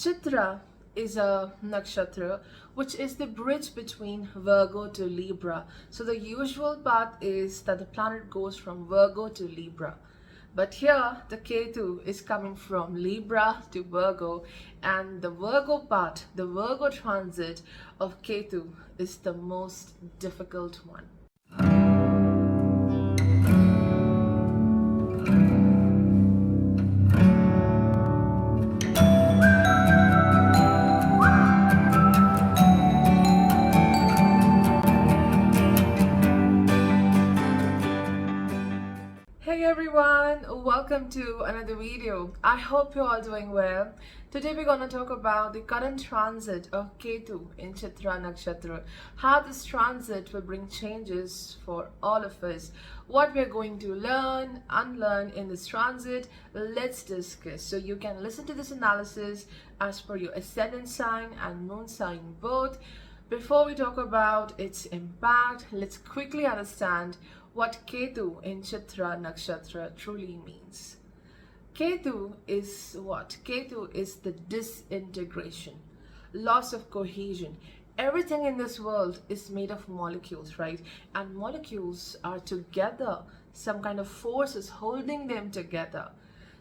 Chitra is a nakshatra which is the bridge between Virgo to Libra. So the usual path is that the planet goes from Virgo to Libra. But here the Ketu is coming from Libra to Virgo, and the Virgo part, the Virgo transit of Ketu is the most difficult one. Hey everyone, welcome to another video. I hope you're all doing well. Today we're going to talk about the current transit of Ketu in Chitra Nakshatra, how this transit will bring changes for all of us, what we're going to learn, unlearn in this transit. Let's discuss. So you can listen to this analysis as per your ascendant sign and moon sign both. Before we talk about its impact, let's quickly understand what Ketu in Chitra Nakshatra truly means. Ketu is what? Ketu is the disintegration, loss of cohesion. Everything in this world is made of molecules, right? And molecules are together. Some kind of force is holding them together.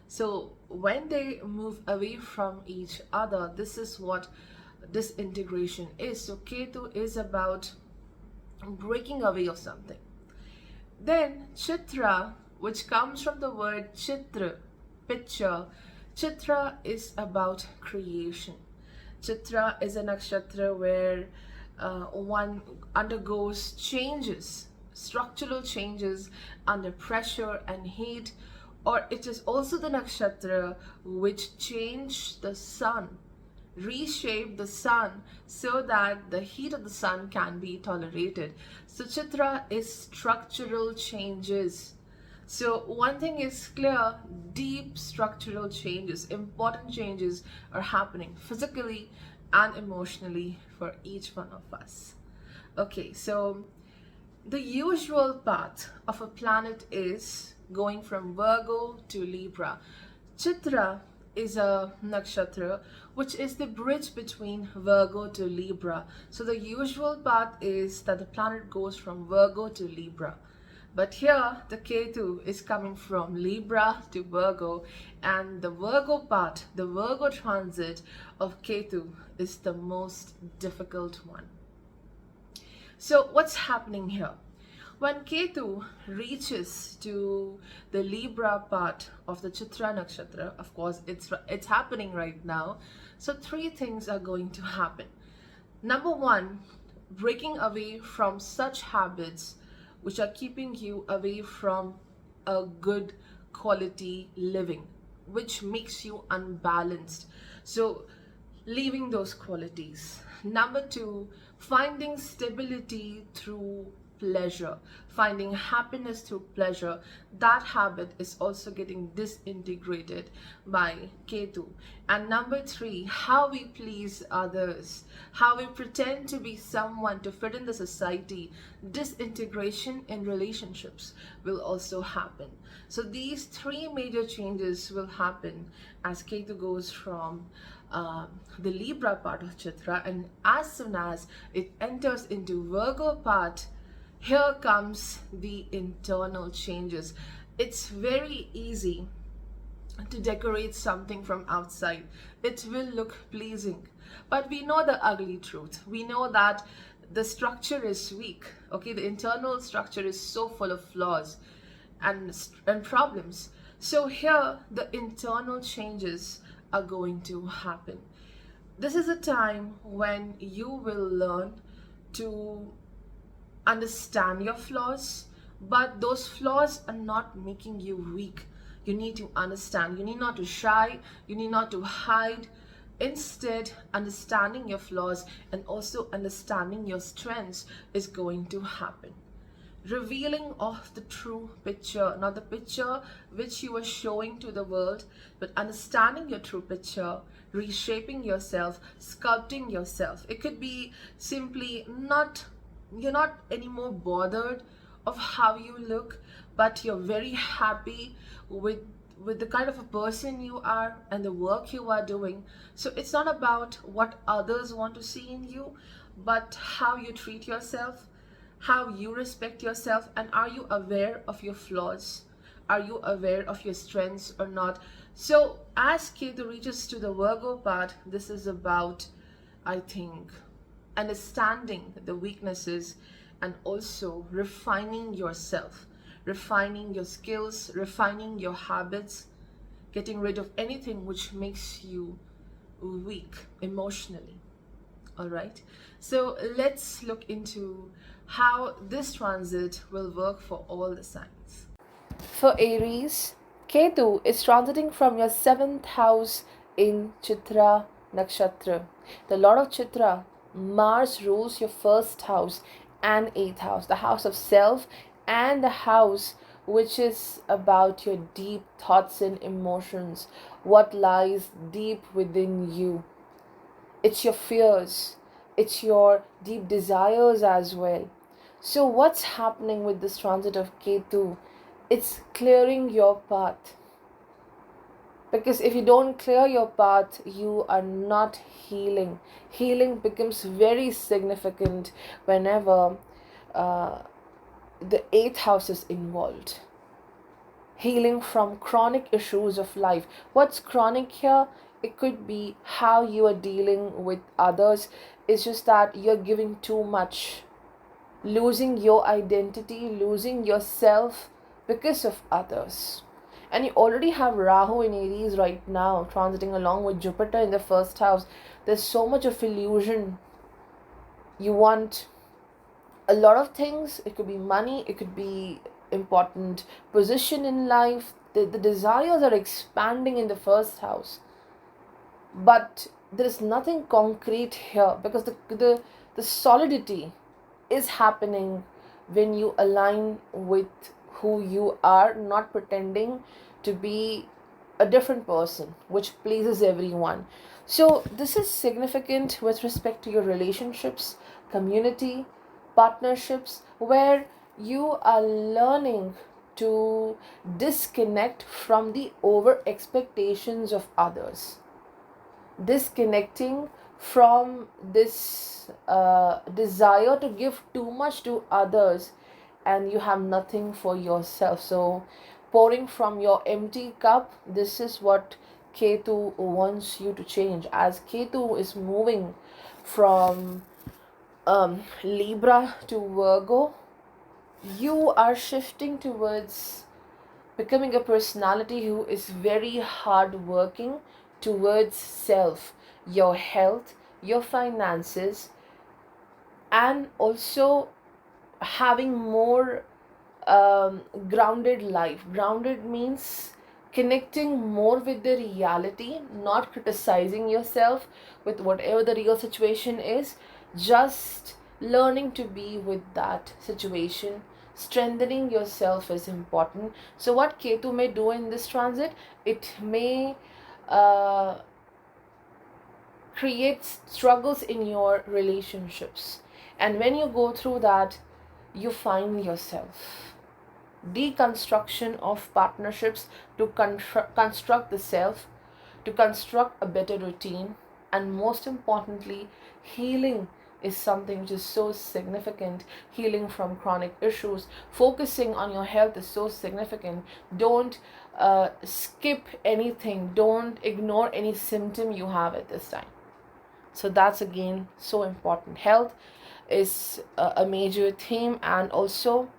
So when they move away from each other, this is what disintegration is. So Ketu is about breaking away of something. Then Chitra, which comes from the word Chitra, picture. Chitra is about creation. Chitra is a nakshatra where one undergoes changes, structural changes under pressure and heat, or it is also the nakshatra which changed the sun, reshape the sun so that the heat of the sun can be tolerated. So Chitra is structural changes. So one thing is clear, deep structural changes, important changes are happening physically and emotionally for each one of us. Okay, so the usual path of a planet is going from Virgo to Libra. Chitra is a nakshatra which is the bridge between Virgo to Libra. So the usual path is that the planet goes from Virgo to Libra. But here the Ketu is coming from Libra to Virgo, and the Virgo part, the Virgo transit of Ketu is the most difficult one. So what's happening here? When Ketu reaches to the Libra part of the Chitra Nakshatra, of course it's happening right now. So three things are going to happen. Number one, breaking away from such habits which are keeping you away from a good quality living, which makes you unbalanced. So leaving those qualities. Number two, finding stability through pleasure, finding happiness through pleasure. That habit is also getting disintegrated by Ketu. And number three, how we please others, how we pretend to be someone to fit in the society. Disintegration in relationships will also happen. So these three major changes will happen as Ketu goes from the Libra part of Chitra, and as soon as it enters into Virgo part, here comes the internal changes. It's very easy to decorate something from outside. It will look pleasing, but we know the ugly truth. We know that the structure is weak. Okay, the internal structure is so full of flaws and problems. So here the internal changes are going to happen. This is a time when you will learn to understand your flaws, but those flaws are not making you weak. You need to understand. You need not to shy. You need not to hide. Instead, understanding your flaws and also understanding your strengths is going to happen. Revealing of the true picture, not the picture which you are showing to the world, but understanding your true picture, reshaping yourself, sculpting yourself. It could be simply you're not anymore bothered of how you look, but you're very happy with with the kind of a person you are and the work you are doing. So it's not about what others want to see in you, but how you treat yourself, how you respect yourself, and are you aware of your flaws? Are you aware of your strengths or not? So as Ketu reaches to the Virgo part, this is about, I think, understanding the weaknesses and also refining yourself, refining your skills, refining your habits, getting rid of anything which makes you weak emotionally. All right, so let's look into how this transit will work for all the signs. For Aries, Ketu is transiting from your 7th house in Chitra Nakshatra. The Lord of Chitra, Mars, rules your 1st house and 8th house, the house of self, and the house which is about your deep thoughts and emotions, what lies deep within you. It's your fears, it's your deep desires as well. So what's happening with this transit of Ketu? It's clearing your path. Because if you don't clear your path, you are not healing. Healing becomes very significant whenever the 8th house is involved. Healing from chronic issues of life. What's chronic here? It could be how you are dealing with others. It's just that you're giving too much, losing your identity, losing yourself because of others. And you already have Rahu in Aries right now, transiting along with Jupiter in the 1st house. There's so much of illusion. You want a lot of things. It could be money, it could be important position in life. The desires are expanding in the 1st house. But there is nothing concrete here, because the solidity is happening when you align with who you are, not pretending to be a different person which pleases everyone. So this is significant with respect to your relationships, community, partnerships, where you are learning to disconnect from the over expectations of others, disconnecting from this desire to give too much to others and you have nothing for yourself. So pouring from your empty cup, this is what Ketu wants you to change. As Ketu is moving from Libra to Virgo, you are shifting towards becoming a personality who is very hardworking towards self, your health, your finances, and also having more grounded life. Grounded means connecting more with the reality, not criticizing yourself with whatever the real situation is, just learning to be with that situation. Strengthening yourself is important. So what Ketu may do in this transit, it may create struggles in your relationships, and when you go through that, you find yourself. Deconstruction of partnerships to construct the self, to construct a better routine, and most importantly, healing is something which is so significant. Healing from chronic issues, focusing on your health is so significant. Don't skip anything, don't ignore any symptom you have at this time. So that's again so important. Health is a major theme, and also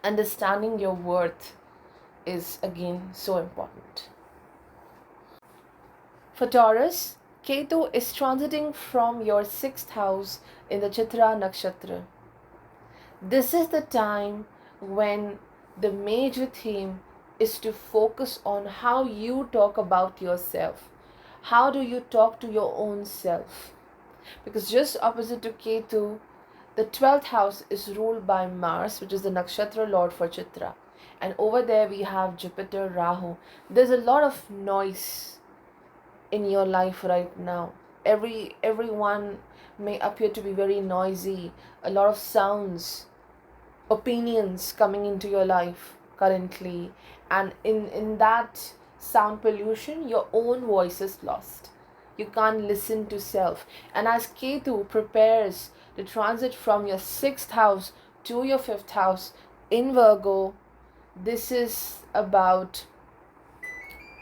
understanding your worth is again so important. For Taurus, Ketu is transiting from your 6th house in the Chitra Nakshatra. This is the time when the major theme is to focus on how you talk about yourself. How do you talk to your own self? Because just opposite to Ketu, the 12th house is ruled by Mars, which is the Nakshatra lord for Chitra. And over there we have Jupiter, Rahu. There's a lot of noise in your life right now. Everyone may appear to be very noisy, a lot of sounds, opinions coming into your life. currently, and in that sound pollution your own voice is lost. You can't listen to self. And as Ketu prepares the transit from your 6th house to your 5th house in Virgo, this is about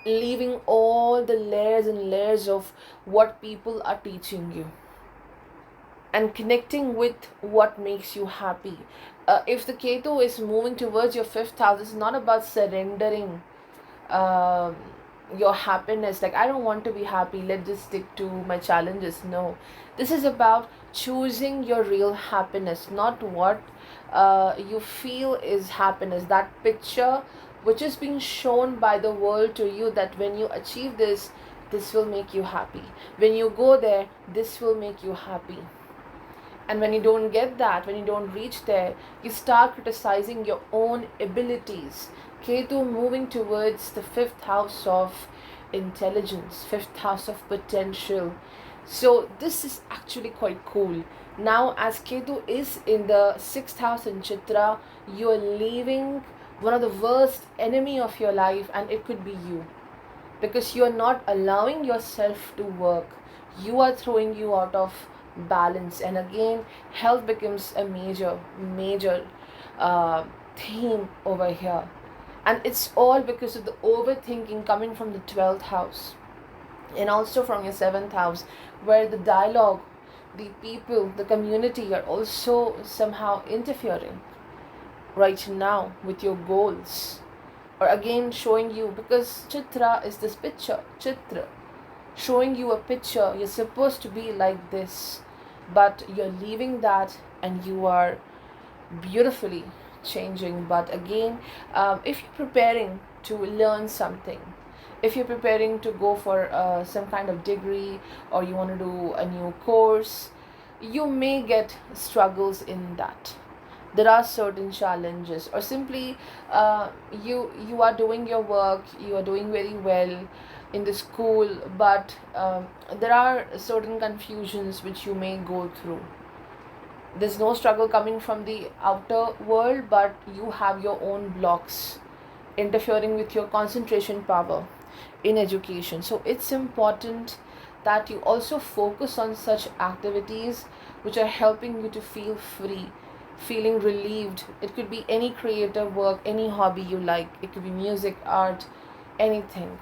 leaving all the layers and layers of what people are teaching you and connecting with what makes you happy. If the Ketu is moving towards your 5th house, it's not about surrendering um, your happiness. Like, I don't want to be happy, let's just stick to my challenges. No, this is about choosing your real happiness, not what you feel is happiness. That picture which is being shown by the world to you, that when you achieve this, this will make you happy. When you go there, this will make you happy. And when you don't get that, when you don't reach there, you start criticizing your own abilities. Ketu moving towards the 5th house of intelligence, 5th house of potential. So this is actually quite cool. Now, as Ketu is in the 6th house in Chitra, you are leaving one of the worst enemy of your life, and it could be you, because you are not allowing yourself to work. You are throwing you out of balance, and again health becomes a major theme over here. And it's all because of the overthinking coming from the 12th house and also from your 7th house, where the dialogue, the people, the community are also somehow interfering right now with your goals, or again showing you, because Chitra is this picture, Chitra showing you a picture, you're supposed to be like this, but you're leaving that and you are beautifully changing. But again, if you're preparing to learn something, if you're preparing to go for some kind of degree, or you want to do a new course, you may get struggles in that. There are certain challenges, or simply you are doing your work, you are doing very well in the school, but there are certain confusions which you may go through. There's no struggle coming from the outer world, but you have your own blocks interfering with your concentration power in education. So it's important that you also focus on such activities which are helping you to feel free, feeling relieved. It could be any creative work, any hobby you like. It could be music, art, anything.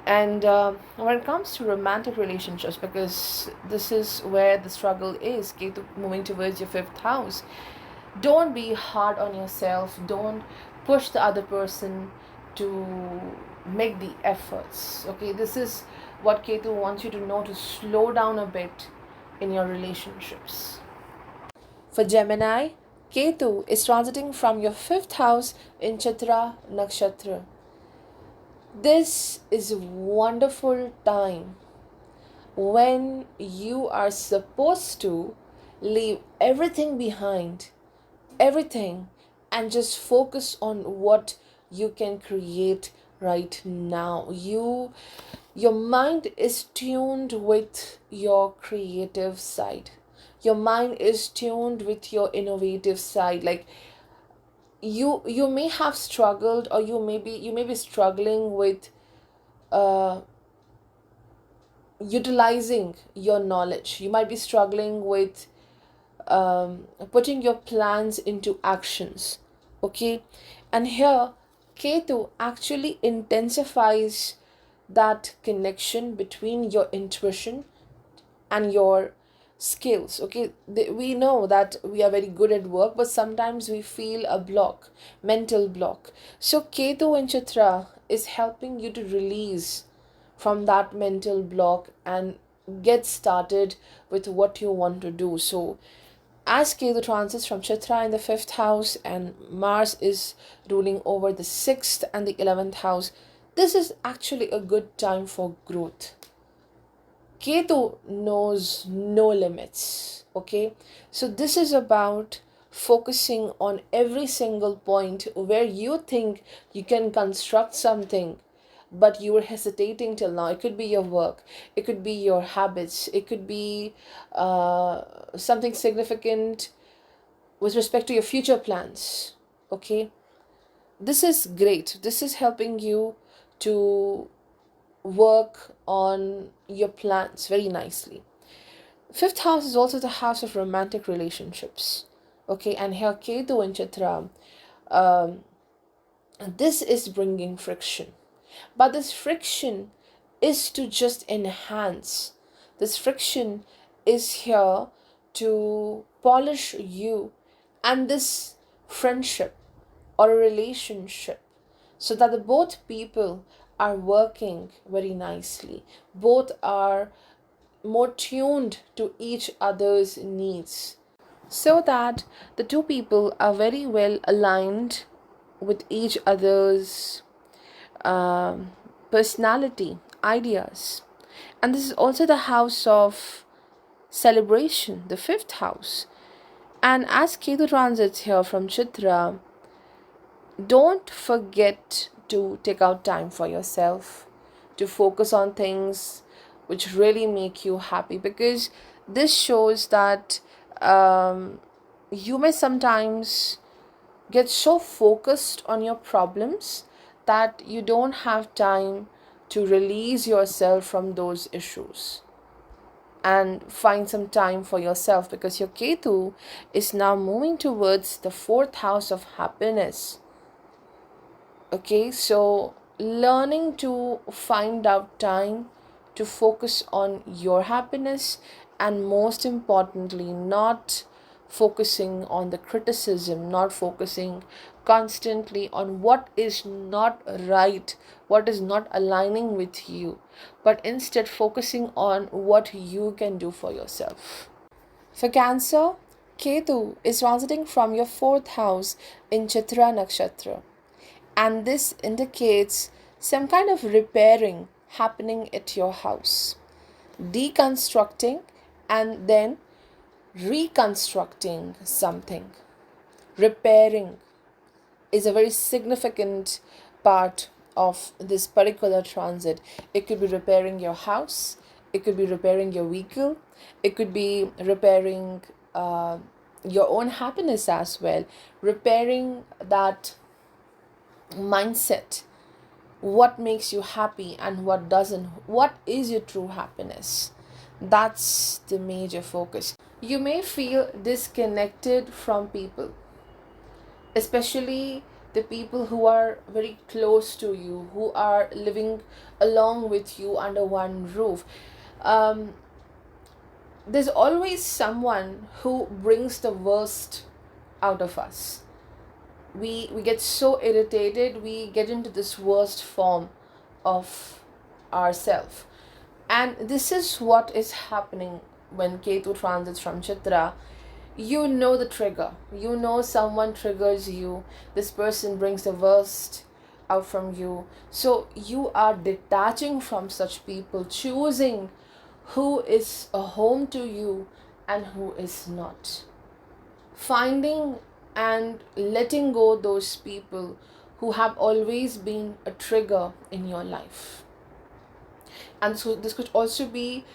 And when it comes to romantic relationships, because this is where the struggle is, Ketu moving towards your 5th house, don't be hard on yourself. Don't push the other person to make the efforts. Okay, this is what Ketu wants you to know, to slow down a bit in your relationships. For Gemini, Ketu is transiting from your 5th house in Chitra Nakshatra. This is a wonderful time when you are supposed to leave everything behind, everything, and just focus on what you can create right now. Your mind is tuned with your creative side. Your mind is tuned with your innovative side. Like, you may have struggled, or you may be struggling with uh utilizing your knowledge. You might be struggling with putting your plans into actions. Okay, and here Ketu actually intensifies that connection between your intuition and your skills. Okay, we know that we are very good at work, but sometimes we feel a block, mental block. So Ketu in Chitra is helping you to release from that mental block and get started with what you want to do. So as Ketu transits from Chitra in the 5th house, and Mars is ruling over the 6th and the 11th house, this is actually a good time for growth. Ketu knows no limits. Okay, so this is about focusing on every single point where you think you can construct something, but you were hesitating till now. It could be your work, it could be your habits, it could be something significant with respect to your future plans. Okay, this is great. This is helping you to work on your plans very nicely. Fifth house is also the house of romantic relationships. Okay, and here Ketu and Chitra, um, this is bringing friction. But this friction is to just enhance. This friction is here to polish you and this friendship or a relationship, so that the both people are working very nicely. Both are more tuned to each other's needs, so that the two people are very well aligned with each other's um, personality, ideas. And this is also the house of celebration, the fifth house. And as Ketu transits here from Chitra, don't forget to take out time for yourself, to focus on things which really make you happy, because this shows that you may sometimes get so focused on your problems that you don't have time to release yourself from those issues and find some time for yourself, because your Ketu is now moving towards the fourth house of happiness. Okay, so learning to find out time to focus on your happiness, and most importantly, not focusing on the criticism, not focusing constantly on what is not right, what is not aligning with you, but instead focusing on what you can do for yourself. For Cancer, Ketu is transiting from your fourth house in Chitra Nakshatra, and this indicates some kind of repairing happening at your house, deconstructing and then reconstructing something. Repairing is a very significant part of this particular transit. It could be repairing your house, it could be repairing your vehicle, it could be repairing your own happiness as well, repairing that mindset. What makes you happy and what doesn't? What is your true happiness? That's the major focus. You may feel disconnected from people, especially the people who are very close to you, who are living along with you under one roof. Um, there's always someone who brings the worst out of us. We get so irritated, we get into this worst form of ourself, and this is what is happening when Ketu transits from Chitra. You know the trigger, you know someone triggers you, this person brings the worst out from you, so you are detaching from such people, choosing who is a home to you and who is not, finding and letting go those people who have always been a trigger in your life. And so this could also be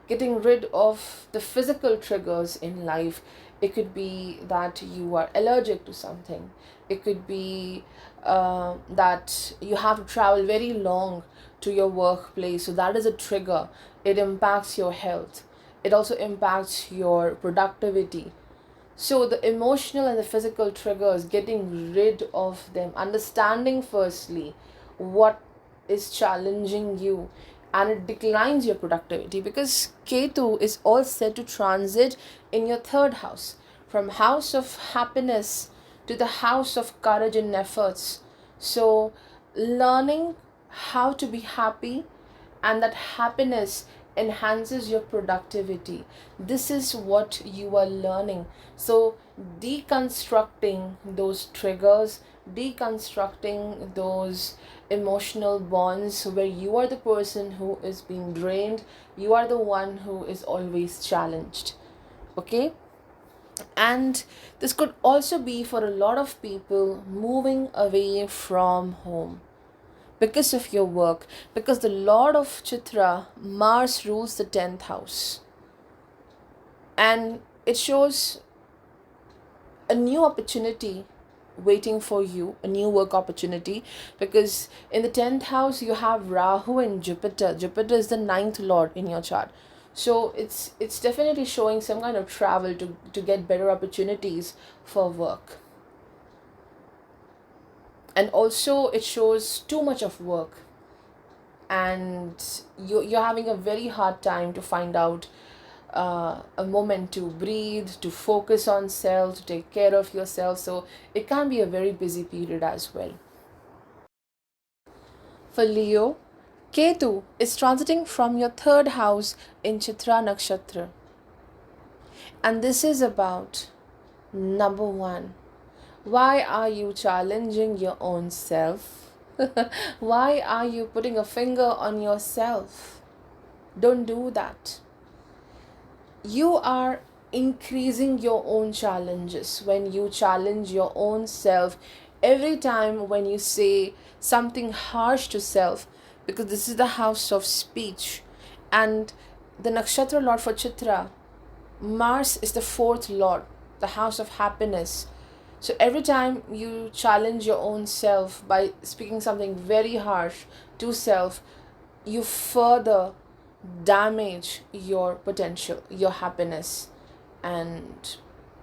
getting rid of the physical triggers in life. It could be that you are allergic to something, it could be that you have to travel very long to your workplace, so that is a trigger. It impacts your health, it also impacts your productivity. So the emotional and the physical triggers, getting rid of them, understanding firstly what is challenging you, and it declines your productivity, because Ketu is all set to transit in your third house, from house of happiness to the house of courage and efforts. So learning how to be happy, and that happiness enhances your productivity. This is what you are learning. So deconstructing those triggers, deconstructing those emotional bonds where you are the person who is being drained, you are the one who is always challenged. Okay, and this could also be for a lot of people moving away from home because of your work, because the Lord of Chitra, Mars, rules the 10th house, and it shows a new opportunity waiting for you, a new work opportunity, because in the 10th house you have Rahu and Jupiter. Jupiter is the ninth lord in your chart. So it's definitely showing some kind of travel to get better opportunities for work. And also it shows too much of work, and you're having a very hard time to find out a moment to breathe, to focus on self, to take care of yourself. So it can be a very busy period as well. For Leo, Ketu is transiting from your third house in Chitra Nakshatra. And this is about number one. Why are you challenging your own self? Why are you putting a finger on yourself? Don't do that. You are increasing your own challenges when you challenge your own self every time when you say something harsh to self, because this is the house of speech. And the nakshatra lord for Chitra, Mars, is the fourth lord, the house of happiness. So every time you challenge your own self by speaking something very harsh to self, you further damage your potential, your happiness, and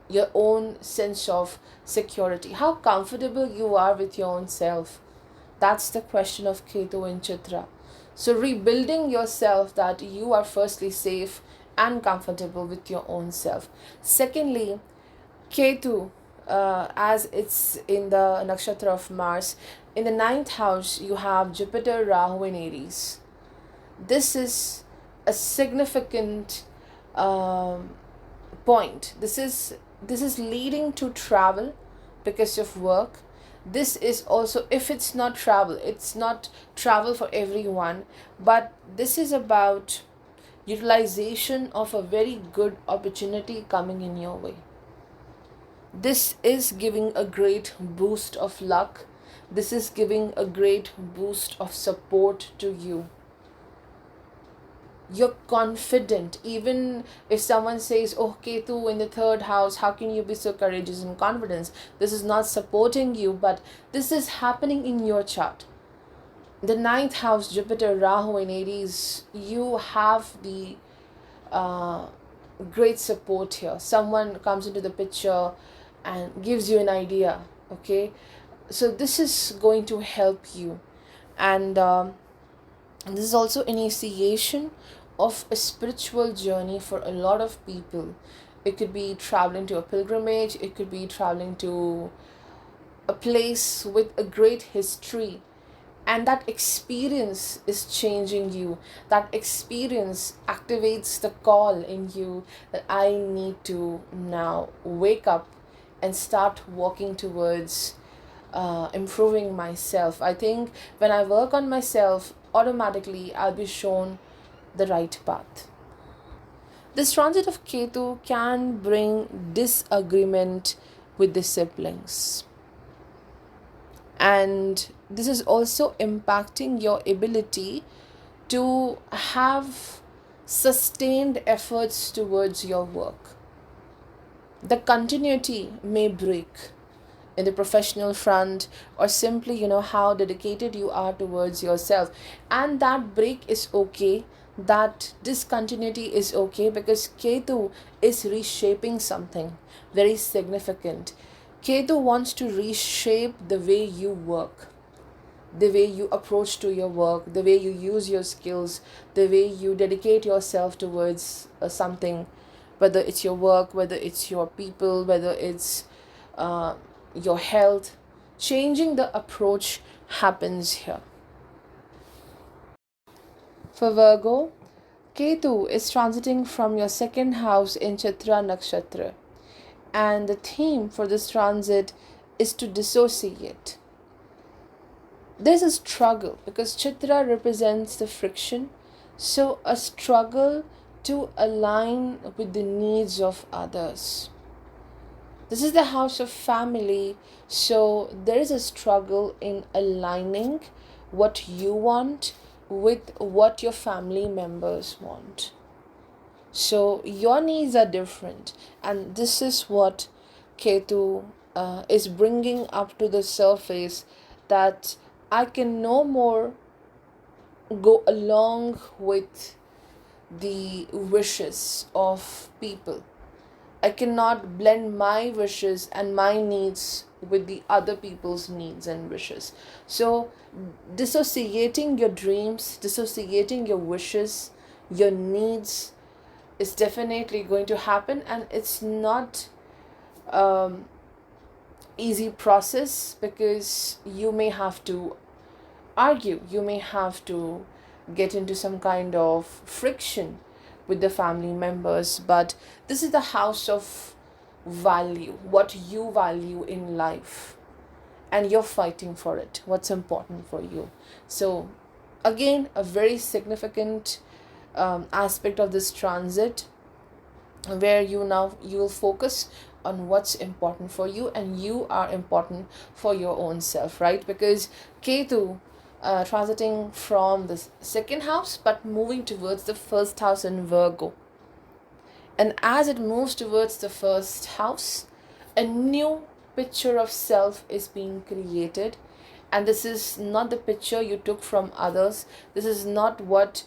your own sense of security. How comfortable you are with your own self. That's the question of Ketu in Chitra. So rebuilding yourself, that you are firstly safe and comfortable with your own self. Secondly, Ketu, as it's in the nakshatra of Mars, in the ninth house you have Jupiter, Rahu and Aries. This is a significant point. This is leading to travel because of work. This is also, if it's not travel for everyone, but this is about utilization of a very good opportunity coming in your way. This is giving a great boost of luck. This is giving a great boost of support to you. You're confident. Even if someone says, oh, Ketu in the third house, how can you be so courageous and confident? This is not supporting you, but this is happening in your chart. The ninth house, Jupiter, Rahu and Aries, you have the great support here. Someone comes into the picture and gives you an idea, okay? So this is going to help you. And this is also initiation of a spiritual journey for a lot of people. It could be traveling to a pilgrimage. It could be traveling to a place with a great history. And that experience is changing you. That experience activates the call in you that I need to now wake up and start walking towards improving myself. I think when I work on myself, automatically I'll be shown the right path. This transit of Ketu can bring disagreement with the siblings. And this is also impacting your ability to have sustained efforts towards your work. The continuity may break in the professional front, or simply, how dedicated you are towards yourself. And that break is okay. That discontinuity is okay, because Ketu is reshaping something very significant. Ketu wants to reshape the way you work, the way you approach to your work, the way you use your skills, the way you dedicate yourself towards something, whether it's your work, whether it's your people, whether it's your health. Changing the approach happens here. For Virgo, Ketu is transiting from your second house in Chitra Nakshatra. And the theme for this transit is to dissociate. There's a struggle because Chitra represents the friction. So a struggle to align with the needs of others. This is the house of family. So there is a struggle in aligning what you want with what your family members want. So your needs are different, and this is what Ketu is bringing up to the surface that I can no more go along with the wishes of people. I cannot blend my wishes and my needs with the other people's needs and wishes. So, dissociating your dreams, dissociating your wishes, your needs is definitely going to happen, and it's not um, easy process, because you may have to argue, you may have to get into some kind of friction with the family members. But this is the house of value, what you value in life, and you're fighting for it, what's important for you. So again, a very significant aspect of this transit, where you'll focus on what's important for you, and you are important for your own self, right? Because Ketu, transiting from the second house but moving towards the first house in Virgo, and as it moves towards the first house, a new picture of self is being created. And this is not the picture you took from others, this is not what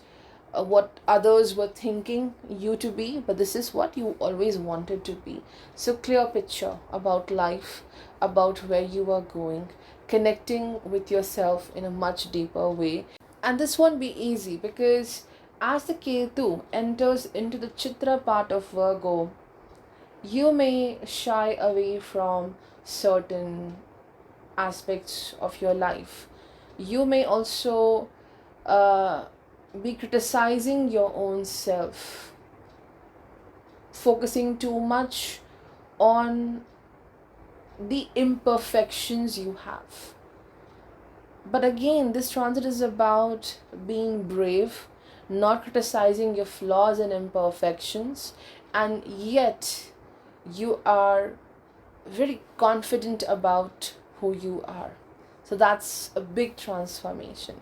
others were thinking you to be, but this is what you always wanted to be. So clear picture about life, about where you are going, connecting with yourself in a much deeper way. And this won't be easy, because as the Ketu enters into the Chitra part of Virgo, you may shy away from certain aspects of your life. You may also uh, be criticizing your own self, focusing too much on the imperfections you have. But again, this transit is about being brave, not criticizing your flaws and imperfections, and yet you are very confident about who you are. So that's a big transformation.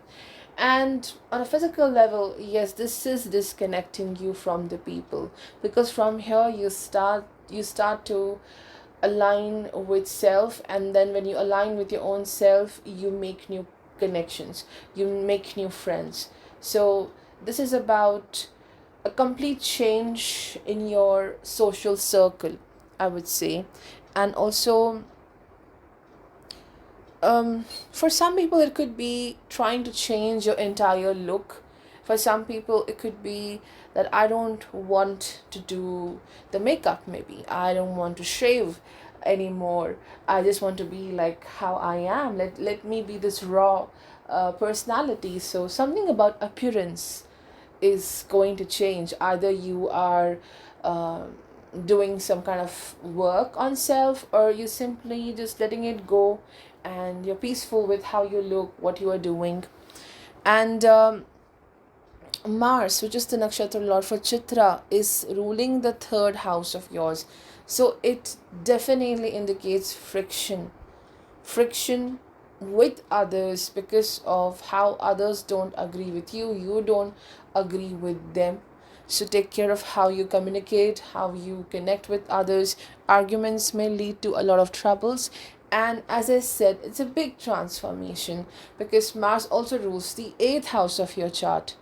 And on a physical level, yes, this is disconnecting you from the people, because from here you start to align with self, and then when you align with your own self, you make new connections, you make new friends. So this is about a complete change in your social circle, I would say. And also, for some people it could be trying to change your entire look. For some people it could be that I don't want to do the makeup, maybe I don't want to shave anymore, I just want to be like how I am, let me be this raw personality. So something about appearance is going to change. Either you are doing some kind of work on self, or you simply just letting it go, and you're peaceful with how you look, what you are doing. And Mars, which is the nakshatra lord for Chitra, is ruling the third house of yours. So it definitely indicates friction with others, because of how others don't agree with you, you don't agree with them. So take care of how you communicate, how you connect with others. Arguments may lead to a lot of troubles. And as I said, it's a big transformation, because Mars also rules the eighth house of your chart.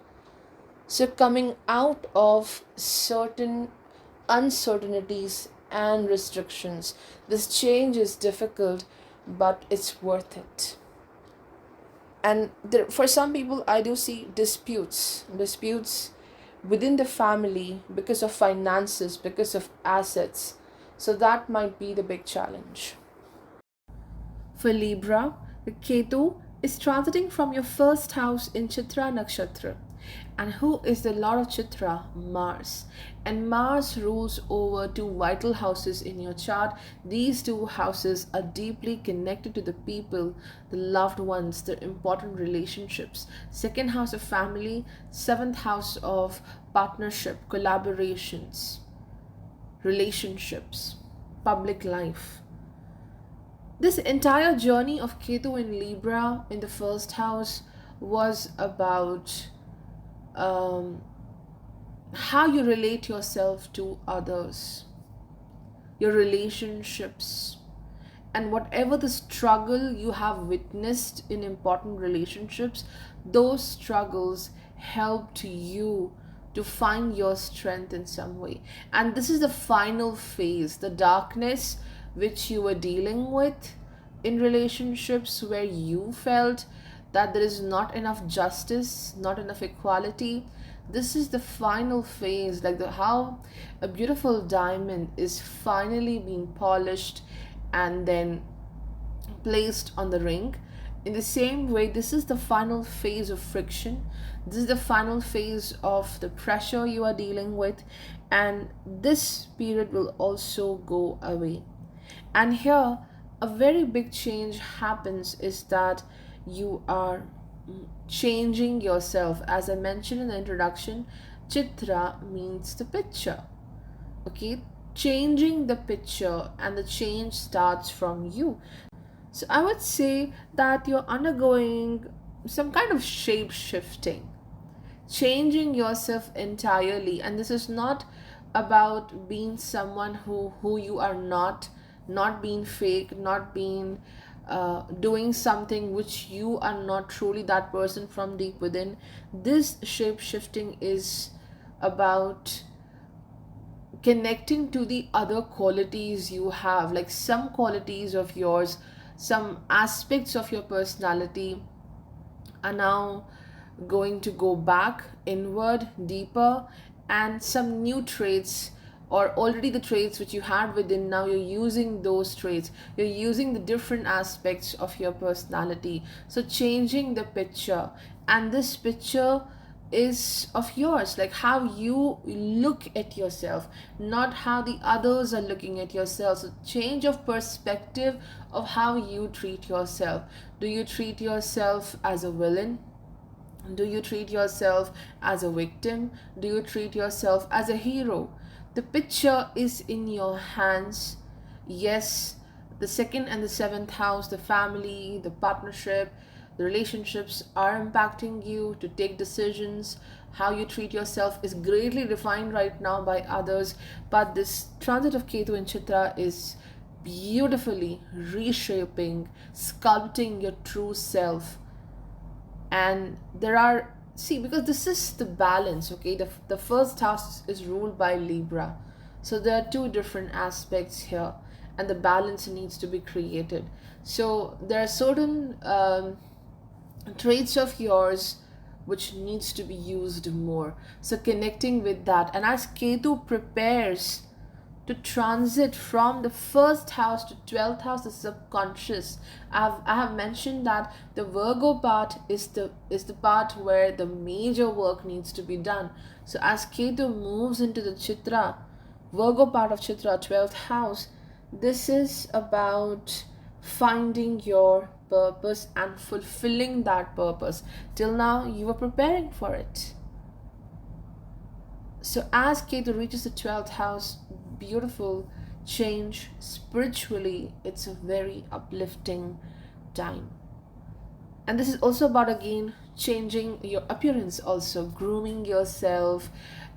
So coming out of certain uncertainties and restrictions, this change is difficult, but it's worth it. And for some people, I do see disputes within the family, because of finances, because of assets. So that might be the big challenge. For Libra, the Ketu is transiting from your first house in Chitra Nakshatra. And who is the Lord of Chitra? Mars. And Mars rules over two vital houses in your chart. These two houses are deeply connected to the people, the loved ones, the important relationships. Second house of family, seventh house of partnership, collaborations, relationships, public life. This entire journey of Ketu in Libra in the first house was about how you relate yourself to others, your relationships, and whatever the struggle you have witnessed in important relationships, those struggles helped you to find your strength in some way. And this is the final phase, the darkness which you were dealing with in relationships, where you felt that there is not enough justice, not enough equality. This is the final phase, like how a beautiful diamond is finally being polished and then placed on the ring. In the same way, this is the final phase of friction. This is the final phase of the pressure you are dealing with, and this period will also go away. And here, a very big change happens is that you are changing yourself. As I mentioned in the introduction, Chitra means the picture. Okay, changing the picture, and the change starts from you. So I would say that you're undergoing some kind of shape shifting, changing yourself entirely. And this is not about being someone who you are not being fake, not being doing something which you are not truly that person from deep within. This shape shifting is about connecting to the other qualities you have, like some qualities of yours, some aspects of your personality are now going to go back inward deeper, and some new traits, or already the traits which you had within, now you're using those traits, you're using the different aspects of your personality. So changing the picture, and this picture is of yours, like how you look at yourself, not how the others are looking at yourself. So change of perspective of how you treat yourself. Do you treat yourself as a villain? Do you treat yourself as a victim? Do you treat yourself as a hero? The picture is in your hands. Yes, the second and the seventh house, the family, the partnership, the relationships are impacting you to take decisions. How you treat yourself is greatly defined right now by others. But this transit of Ketu in Chitra is beautifully reshaping, sculpting your true self. And there are, see, because this is the balance, okay, the first house is ruled by Libra, so there are two different aspects here, and the balance needs to be created. So there are certain traits of yours which needs to be used more, so connecting with that. And as Ketu prepares to transit from the first house to 12th house, the subconscious, I have mentioned that the Virgo part is the part where the major work needs to be done. So as Ketu moves into the Chitra, Virgo part of Chitra, 12th house, this is about finding your purpose and fulfilling that purpose. Till now you were preparing for it. So as Ketu reaches the 12th house, beautiful change spiritually, it's a very uplifting time. And this is also about, again, changing your appearance, also grooming yourself,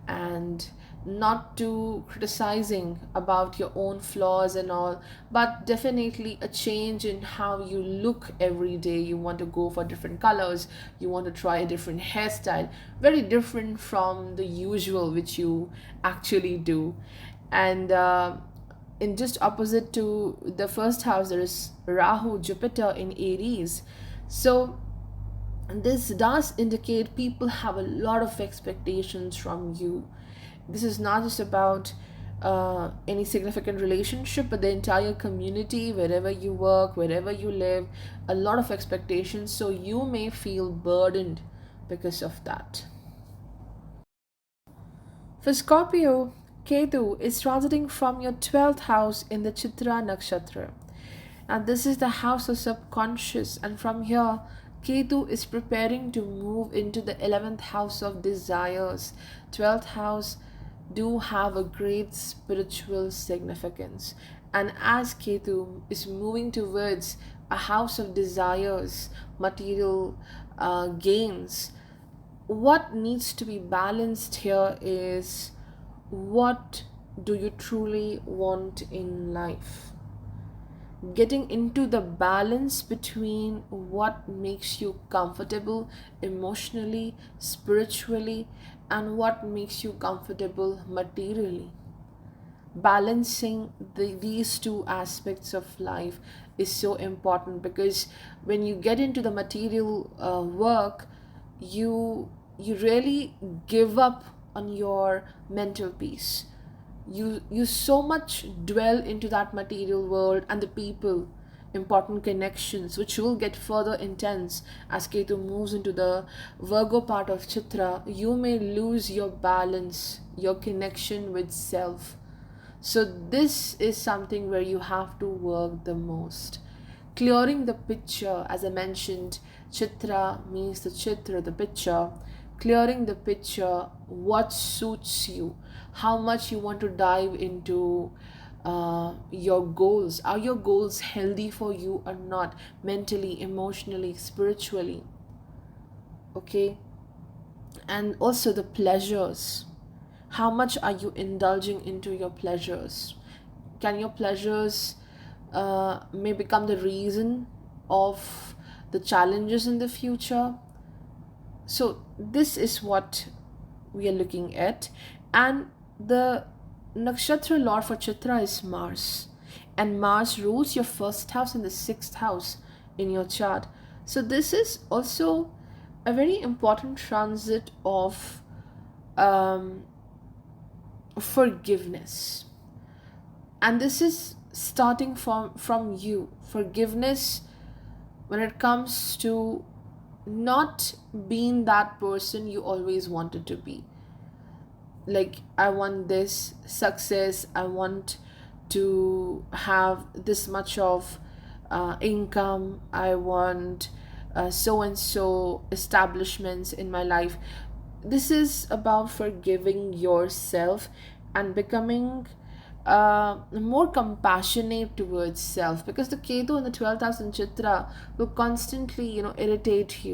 and not too criticizing about your own flaws and all, but definitely a change in how you look every day. You want to go for different colors, you want to try a different hairstyle, very different from the usual which you actually do. And in just opposite to the first house, there is Rahu, Jupiter in Aries. So this does indicate people have a lot of expectations from you. This is not just about any significant relationship, but the entire community, wherever you work, wherever you live, a lot of expectations. So you may feel burdened because of that. For Scorpio, Ketu is transiting from your 12th house in the Chitra Nakshatra. And this is the house of subconscious. And from here, Ketu is preparing to move into the 11th house of desires. 12th house do have a great spiritual significance. And as Ketu is moving towards a house of desires, material gains, what needs to be balanced here is, what do you truly want in life? getting into the balance between what makes you comfortable emotionally, spiritually, and what makes you comfortable materially. Balancing these two aspects of life is so important, because when you get into the material work, you really give up on your mental peace. You so much dwell into that material world and the people, important connections, which will get further intense as Ketu moves into the Virgo part of Chitra. You may lose your balance, your connection with self. So this is something where you have to work the most. Clearing the picture, as I mentioned, Chitra means the Chitra, the picture. Clearing the picture, what suits you, how much you want to dive into your goals. Are your goals healthy for you or not? Mentally, emotionally, spiritually. Okay. And also the pleasures. How much are you indulging into your pleasures? Can your pleasures may become the reason of the challenges in the future? So this is what we are looking at. And the nakshatra lord for Chitra is Mars, and Mars rules your first house and the sixth house in your chart. So this is also a very important transit of um, forgiveness, and this is starting from you. Forgiveness when it comes to not being that person you always wanted to be. Like, I want this success, I want to have this much of income, I want so and so establishments in my life. This is about forgiving yourself and becoming more compassionate towards self, because the Ketu in the 12th house in Chitra will constantly, irritate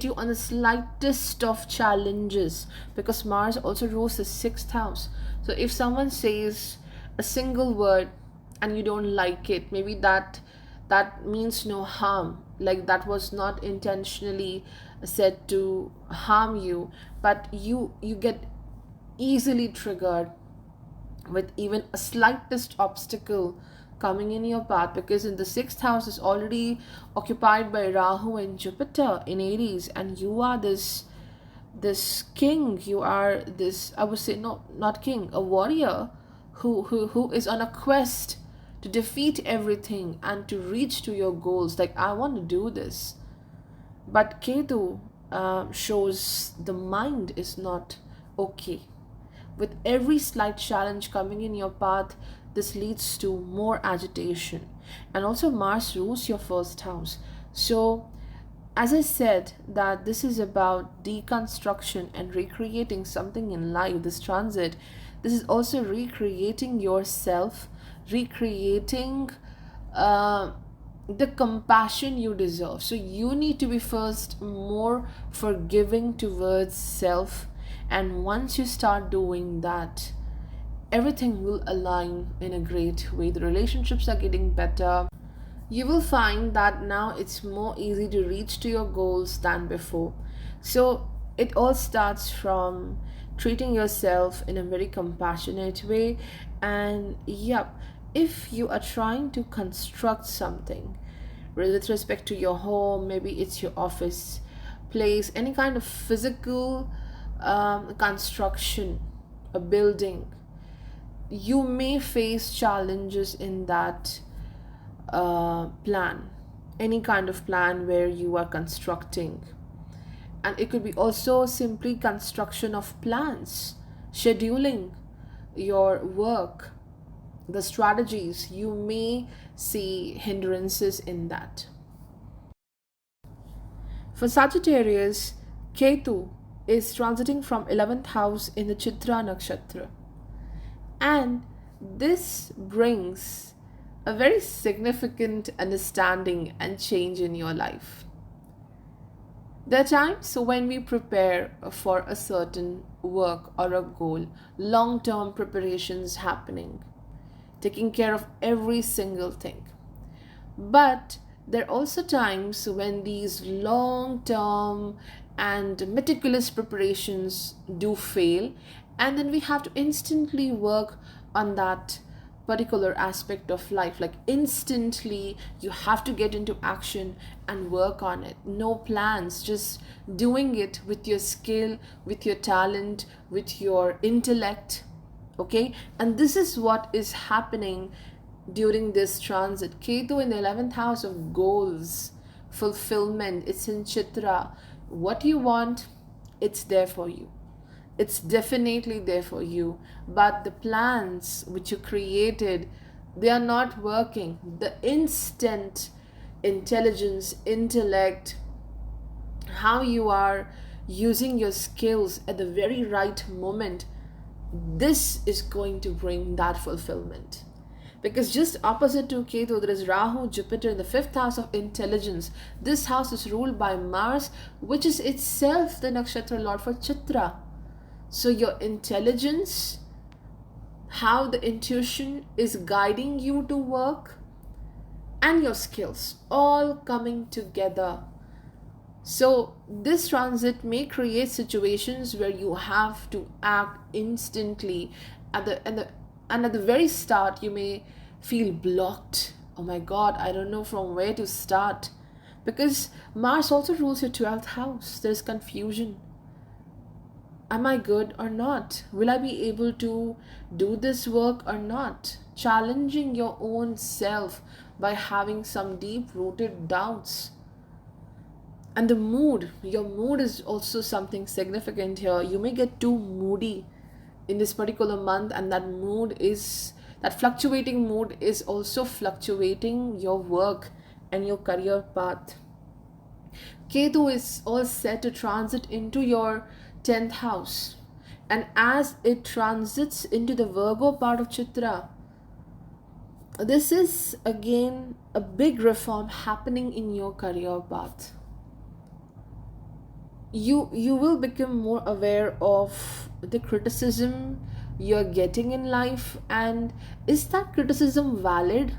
you on the slightest of challenges, because Mars also rules the sixth house. So if someone says a single word and you don't like it, maybe that means no harm, like that was not intentionally said to harm you, but you get easily triggered with even a slightest obstacle coming in your path, because in the sixth house is already occupied by Rahu and Jupiter in Aries, and you are this king, you are this, I would say, no, not king, a warrior who is on a quest to defeat everything and to reach to your goals. Like, I want to do this. But Ketu shows the mind is not okay. With every slight challenge coming in your path, this leads to more agitation. And also, Mars rules your first house. So, as I said, that this is about deconstruction and recreating something in life, this transit. This is also recreating yourself, recreating the compassion you deserve. So you need to be first more forgiving towards self, and once you start doing that, everything will align in a great way. The relationships are getting better. You will find that now it's more easy to reach to your goals than before. So it all starts from treating yourself in a very compassionate way. And yep, if you are trying to construct something with respect to your home, maybe it's your office place, any kind of physical construction, a building, you may face challenges in that plan, any kind of plan where you are constructing. And it could be also simply construction of plans, scheduling your work, the strategies. You may see hindrances in that. For Sagittarius, Ketu is transiting from 11th house in the Chitra Nakshatra, and this brings a very significant understanding and change in your life. There are times when we prepare for a certain work or a goal, long term preparations happening, taking care of every single thing. But there are also times when these long term and meticulous preparations do fail, and then we have to instantly work on that particular aspect of life. Like, instantly, you have to get into action and work on it. No plans, just doing it with your skill, with your talent, with your intellect. Okay, and this is what is happening during this transit. Ketu in the 11th house of goals, fulfillment. It's in Chitra. What you want, it's there for you. It's definitely there for you. But the plans which you created, they are not working. The instant intelligence, intellect, how you are using your skills at the very right moment, this is going to bring that fulfillment. Because just opposite to Ketu, there is Rahu, Jupiter in the 5th house of intelligence. This house is ruled by Mars, which is itself the Nakshatra lord for Chitra. So your intelligence, how the intuition is guiding you to work, and your skills all coming together. So this transit may create situations where you have to act instantly. At the very start, you may feel blocked. Oh my God, I don't know from where to start. Because Mars also rules your 12th house. There's confusion. Am I good or not? Will I be able to do this work or not? Challenging your own self by having some deep-rooted doubts. And the mood, your mood is also something significant here. You may get too moody in this particular month, and that fluctuating mood is also fluctuating your work and your career path. Ketu is all set to transit into your 10th house, and as it transits into the Virgo part of Chitra, this is again a big reform happening in your career path. You will become more aware of the criticism you're getting in life, and is that criticism valid?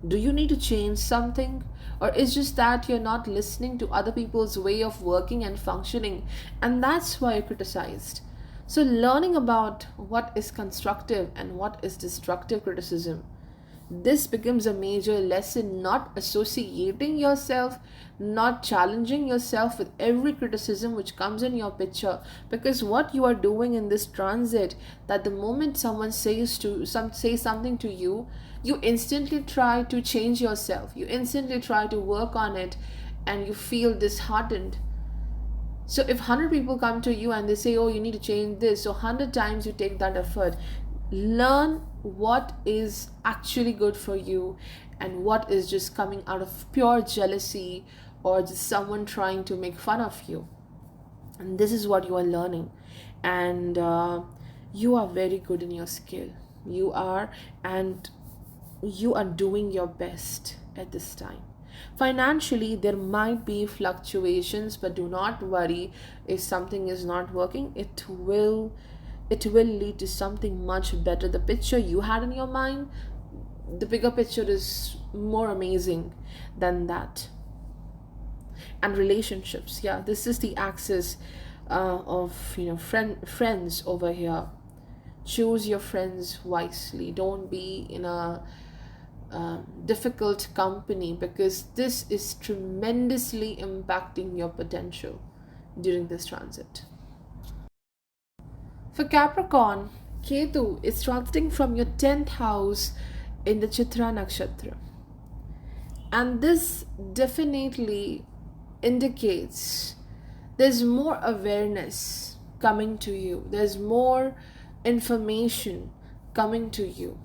Do you need to change something? Or is just that you're not listening to other people's way of working and functioning, and that's why you're criticized? So learning about what is constructive and what is destructive criticism, this becomes a major lesson. Not associating yourself, not challenging yourself with every criticism which comes in your picture. Because what you are doing in this transit, that the moment someone say something to you, you instantly try to change yourself, you instantly try to work on it, and you feel disheartened. So if 100 people come to you and they say, oh, you need to change this, so 100 times you take that effort. Learn what is actually good for you and what is just coming out of pure jealousy or just someone trying to make fun of you. And this is what you are learning. And you are very good in your skill. You are, and you are doing your best at this time. Financially, there might be fluctuations, but do not worry. If something is not working, it will lead to something much better. The picture you had in your mind, the bigger picture is more amazing than that. And relationships, yeah, this is the axis of friends over here. Choose your friends wisely. Don't be in a difficult company, because this is tremendously impacting your potential during this transit. For Capricorn, Ketu is transiting from your 10th house in the Chitra Nakshatra. And this definitely indicates there's more awareness coming to you. There's more information coming to you.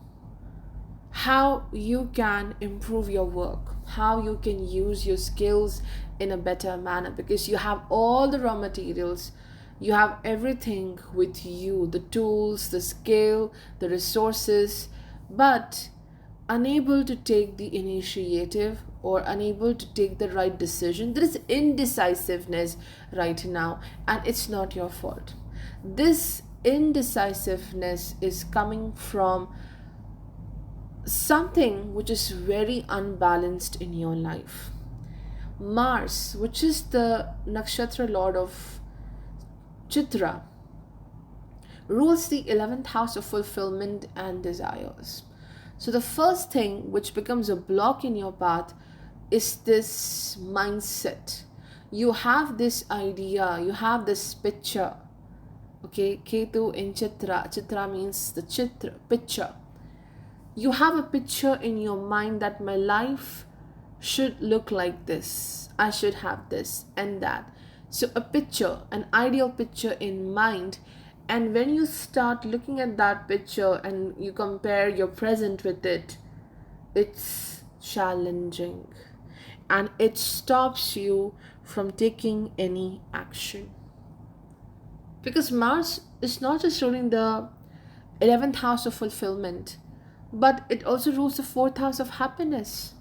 How you can improve your work, how you can use your skills in a better manner, because you have all the raw materials, you have everything with you, the tools, the skill, the resources, but unable to take the initiative or unable to take the right decision. There is indecisiveness right now, and it's not your fault. This indecisiveness is coming from something which is very unbalanced in your life. Mars, which is the Nakshatra lord of Chitra, rules the 11th house of fulfillment and desires. So, the first thing which becomes a block in your path is this mindset. You have this idea, you have this picture. Okay, Ketu in Chitra. Chitra means the Chitra, picture. You have a picture in your mind that my life should look like this. I should have this and that. So, a picture, an ideal picture in mind. And when you start looking at that picture and you compare your present with it, it's challenging and it stops you from taking any action. Because Mars is not just ruling the 11th house of fulfillment, but it also rules the 4th house of happiness.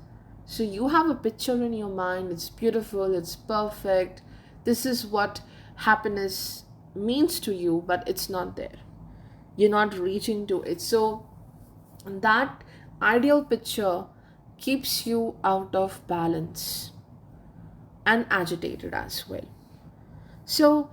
So you have a picture in your mind, it's beautiful, it's perfect. This is what happiness means to you, but it's not there. You're not reaching to it. So that ideal picture keeps you out of balance and agitated as well. So,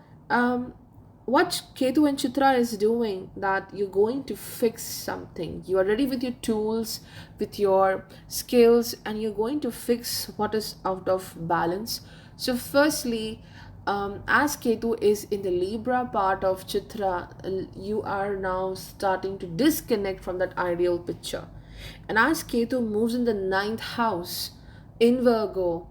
what Ketu and Chitra is doing, that you're going to fix something. You are ready with your tools, with your skills, and you're going to fix what is out of balance. So, firstly, as Ketu is in the Libra part of Chitra, you are now starting to disconnect from that ideal picture. And as Ketu moves in the 9th house in Virgo,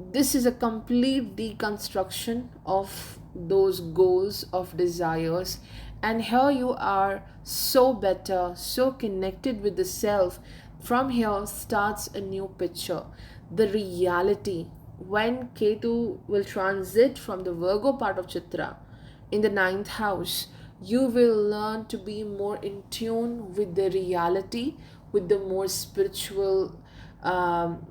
this is a complete deconstruction of those goals, of desires, and here you are so better, so connected with the self. From here starts a new picture, the reality. When Ketu will transit from the Virgo part of Chitra in the 9th house, you will learn to be more in tune with the reality, with the more spiritual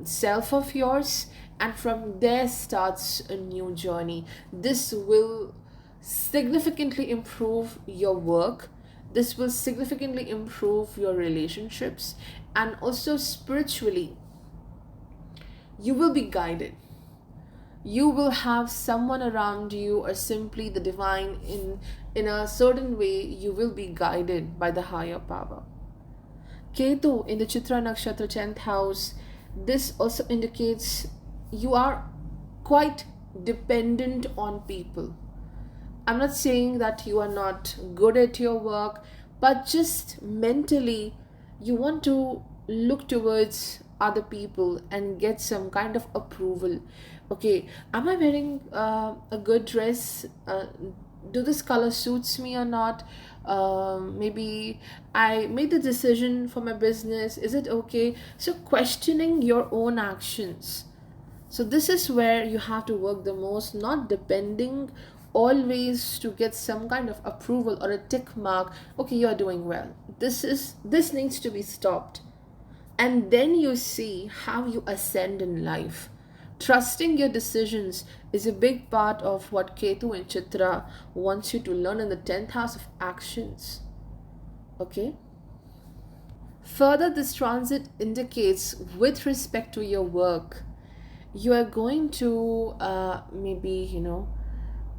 self of yours, and from there starts a new journey. This will significantly improve your work, this will significantly improve your relationships, and also spiritually you will be guided. You will have someone around you, or simply the divine, in a certain way you will be guided by the higher power. Ketu in the Chitra Nakshatra 10th house, this also indicates you are quite dependent on people. I'm not saying that you are not good at your work, but just mentally you want to look towards other people and get some kind of approval. Okay, am I wearing a good dress? Do this color suits me or not? Maybe I made the decision for my business, is it okay? So questioning your own actions. So this is where you have to work the most, not depending always to get some kind of approval or a tick mark. Okay, you're doing well, this needs to be stopped. And then you see how you ascend in life. Trusting your decisions is a big part of what Ketu and Chitra wants you to learn in the 10th house of actions. Okay? Further, this transit indicates, with respect to your work, you are going to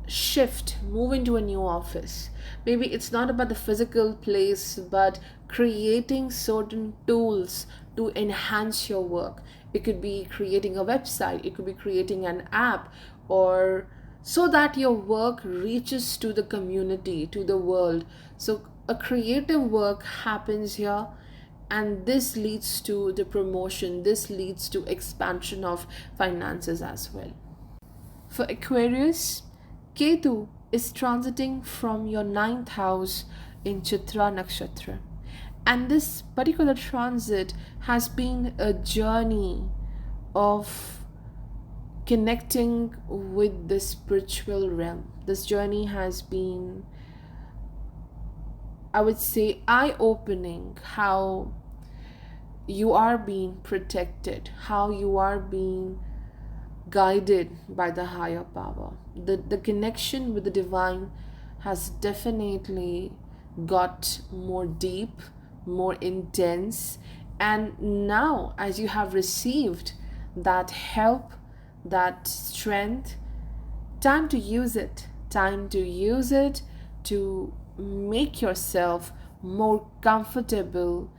shift, move into a new office. Maybe it's not about the physical place, but creating certain tools to enhance your work. It could be creating a website, it could be creating an app, or so that your work reaches to the community, to the world. So a creative work happens here, and this leads to the promotion, this leads to expansion of finances as well. For Aquarius, Ketu is transiting from your 9th house in Chitra Nakshatra. And this particular transit has been a journey of connecting with the spiritual realm. This journey has been, I would say, eye-opening, how you are being protected, how you are being guided by the higher power. The connection with the divine has definitely got more deep, more intense. And now, as you have received that help, that strength, time to use it. Time to use it to make yourself more comfortable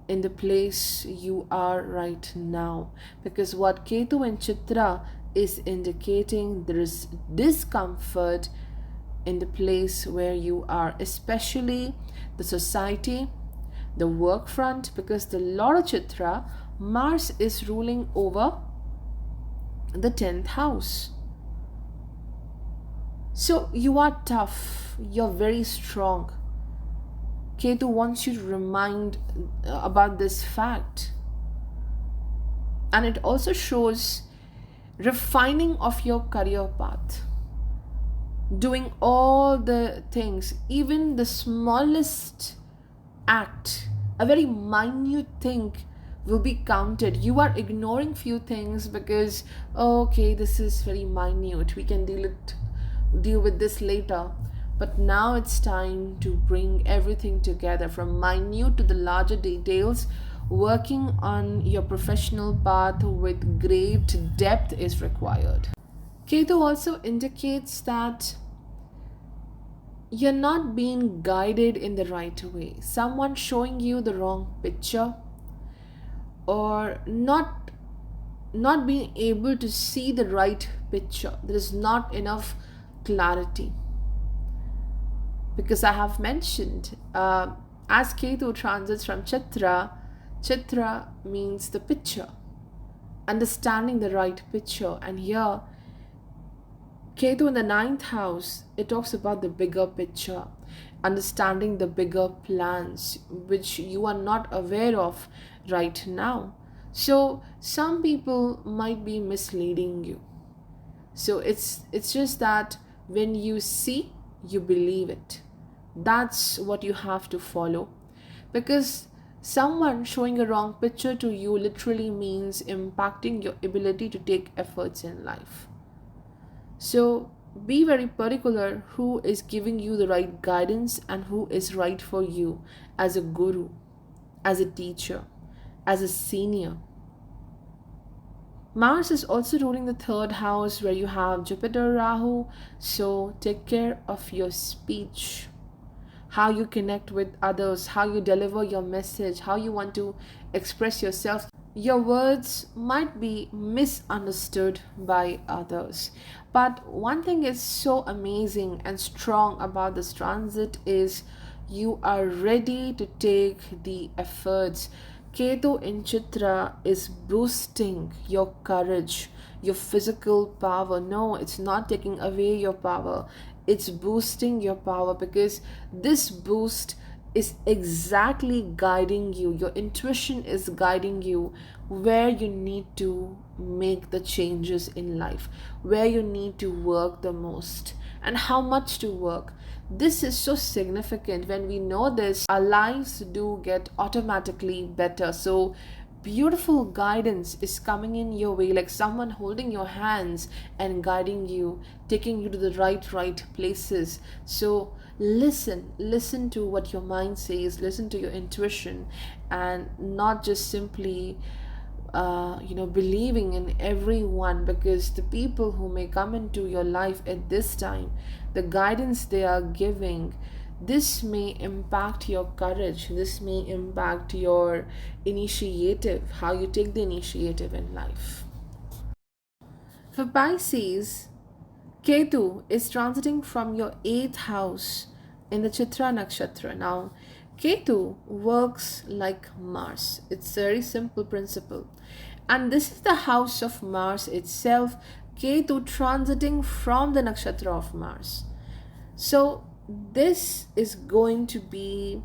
in the place you are right now. Because what Ketu and Chitra is indicating, there is discomfort in the place where you are, especially the society, the work front, because the Lord of Chitra, Mars, is ruling over the 10th house. So you are tough, you're very strong. Ketu wants you to remind about this fact. And it also shows refining of your career path. Doing all the things, even the smallest act, a very minute thing will be counted. You are ignoring few things because, oh, okay, this is very minute, we can deal with this later. But now it's time to bring everything together, from minute to the larger details. Working on your professional path with great depth is required. Ketu also indicates that you're not being guided in the right way. Someone showing you the wrong picture, or not being able to see the right picture. There is not enough clarity. Because I have mentioned, as Ketu transits from Chitra, Chitra means the picture, understanding the right picture. And here, Ketu in the 9th house, it talks about the bigger picture, understanding the bigger plans, which you are not aware of right now. So some people might be misleading you. So it's just that when you see, you believe it. That's what you have to follow. Because someone showing a wrong picture to you literally means impacting your ability to take efforts in life. So be very particular who is giving you the right guidance and who is right for you as a guru, as a teacher, as a senior. Mars is also ruling the 3rd house where you have Jupiter, Rahu. So take care of your speech, how you connect with others, how you deliver your message, how you want to express yourself. Your words might be misunderstood by others. But one thing is so amazing and strong about this transit is you are ready to take the efforts. Ketu in Chitra is boosting your courage, your physical power. No, it's not taking away your power. It's boosting your power, because this boost is exactly guiding you. Your intuition is guiding you where you need to make the changes in life, where you need to work the most, and how much to work. This is so significant. When we know this, our lives do get automatically better. So beautiful guidance is coming in your way, like someone holding your hands and guiding you, taking you to the right places. So listen to what your mind says, listen to your intuition, and not just simply believing in everyone, because the people who may come into your life at this time, the guidance they are giving, this may impact your courage, this may impact your initiative, how you take the initiative in life. For Pisces, Ketu is transiting from your 8th house in the Chitra Nakshatra. Now, Ketu works like Mars. It's a very simple principle. And this is the house of Mars itself, Ketu transiting from the Nakshatra of Mars. So, this is going to be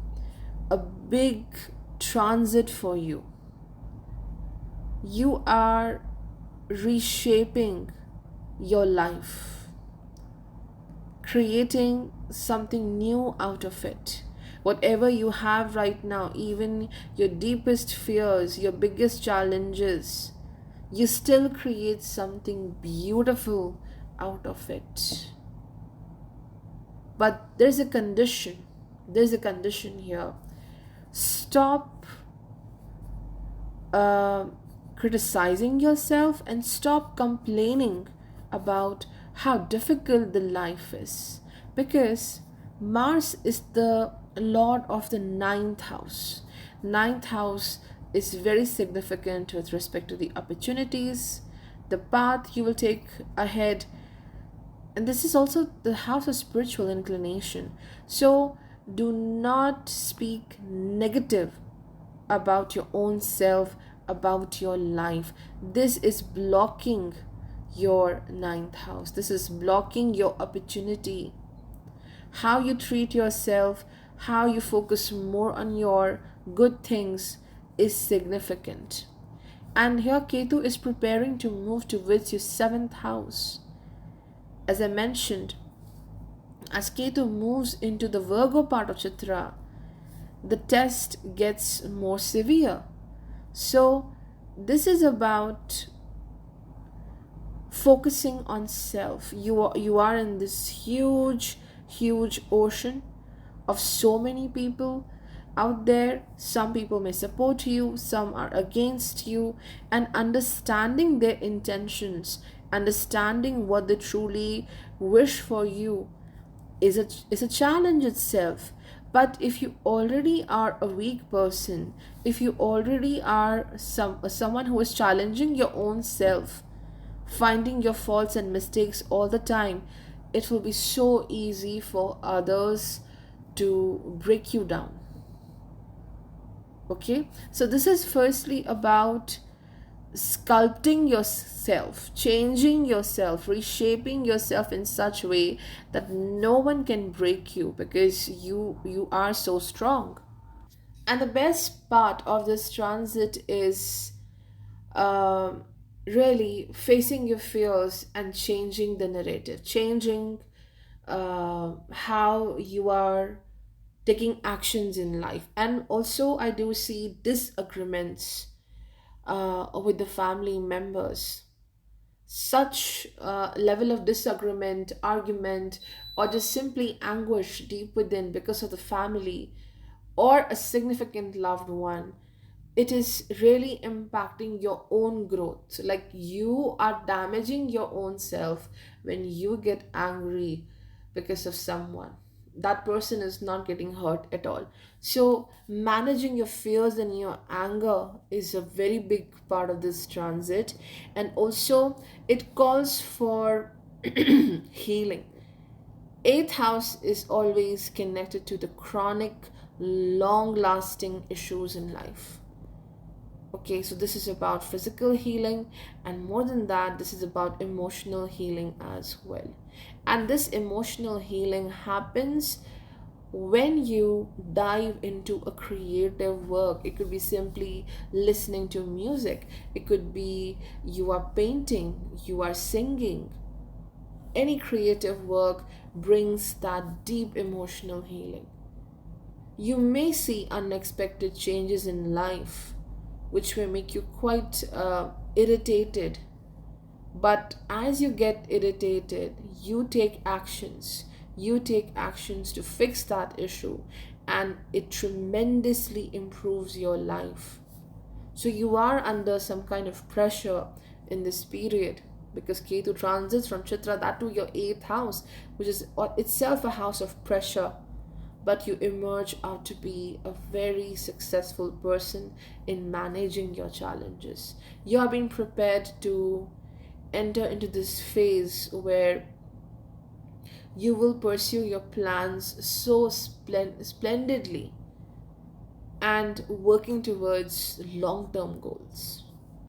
a big transit for you. You are reshaping your life, creating something new out of it. Whatever you have right now, even your deepest fears, your biggest challenges, you still create something beautiful out of it. But there's a condition here. Stop uh, criticizing yourself and stop complaining about how difficult the life is, because Mars is the lord of the ninth house. Ninth house is very significant with respect to the opportunities, the path you will take ahead, and this is also the house of spiritual inclination. So do not speak negative about your own self, about your life. This is blocking your ninth house. This is blocking your opportunity. How you treat yourself, how you focus more on your good things is significant. And here Ketu is preparing to move towards your seventh house. As I mentioned, as Ketu moves into the Virgo part of Chitra, the test gets more severe. So, this is about focusing on self. You are in this huge ocean of so many people out there. Some people may support you, some are against you, and understanding their intentions, understanding what they truly wish for you is a challenge itself. But if you already are a weak person, if you already are someone who is challenging your own self, finding your faults and mistakes all the time, it will be so easy for others to break you down. Okay, so this is firstly about sculpting yourself, changing yourself, reshaping yourself in such a way that no one can break you, because you are so strong. And the best part of this transit is um, really facing your fears and changing the narrative, changing how you are taking actions in life. And also, I do see disagreements with the family members. Such level of disagreement, argument, or just simply anguish deep within because of the family or a significant loved one, it is really impacting your own growth. Like, you are damaging your own self when you get angry because of someone. That person is not getting hurt at all. So managing your fears and your anger is a very big part of this transit. And also, it calls for healing. Eighth house is always connected to the chronic, long lasting issues in life. Okay, so this is about physical healing, and more than that, this is about emotional healing as well. And this emotional healing happens when you dive into a creative work. It could be simply listening to music, it could be you are painting, you are singing. Any creative work brings that deep emotional healing. You may see unexpected changes in life which may make you quite irritated. But as you get irritated, you take actions. You take actions to fix that issue, and it tremendously improves your life. So you are under some kind of pressure in this period, because Ketu transits from Chitra, that to your eighth house, which is itself a house of pressure. But you emerge out to be a very successful person in managing your challenges. You are being prepared to enter into this phase where you will pursue your plans so splendidly and working towards long term goals.